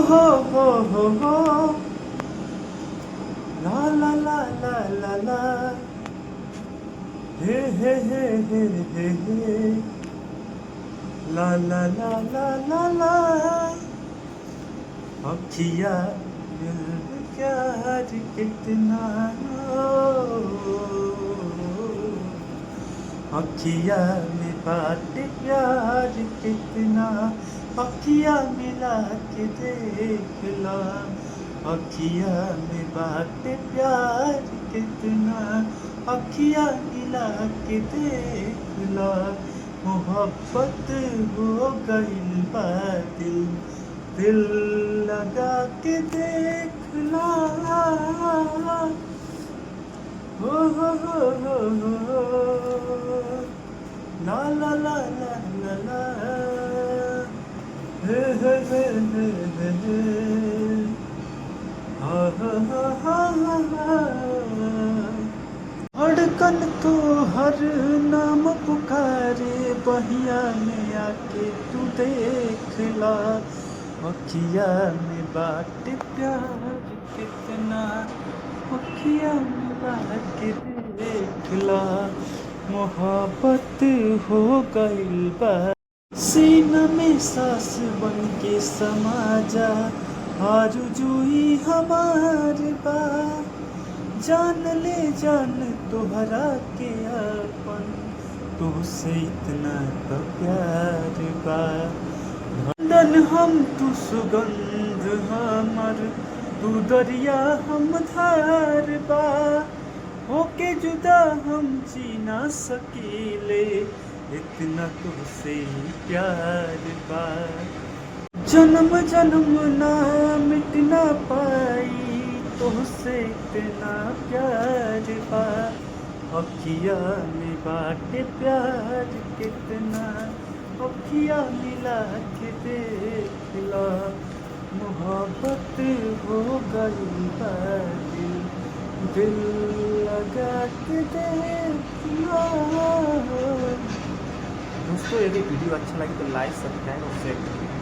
हो हो हो हो ला ला ला ला ला ला हे हे हे हे हे हे ला ला ला ला ला ला अखिया दिल प्यार कितना अखिया में बात प्यार कितना अखिया मिला के देख ला अखिया में बात प्यार कितना अखिया मिला के देख ला मोहब्बत हो गई बा दिल दिल लगा के देख ला हो ला ला ला ला ला ला हे हे हे हे हे हे हा हा हा हा हा धड़कन तो हर नाम पुकारे बहिया में आके तू देख ला अखिया में बात प्यार कितना अखिया में बात देख ला मोहब्बत हो गई बा सीना में सांस बन के समा जा आरज़ूई हमार बा जान ले जान तोहरा के अपन तो से इतना तो प्यार बा धन हम तू सुगंध हमर तू दरिया हम धार बा होके जुदा हम जी ना सकीले इतना तुझसे प्यार बा जन्म जन्म ना मिट ना पाई तुझसे इतना प्यार बा अखिया में बाटे प्यार कितना अखिया मिला के देख ला मोहब्बत हो गई बा दिल लगा के देख ला। दोस्तों यदि वीडियो अच्छा लगे तो लाइक सब्सक्राइब और शेयर करें।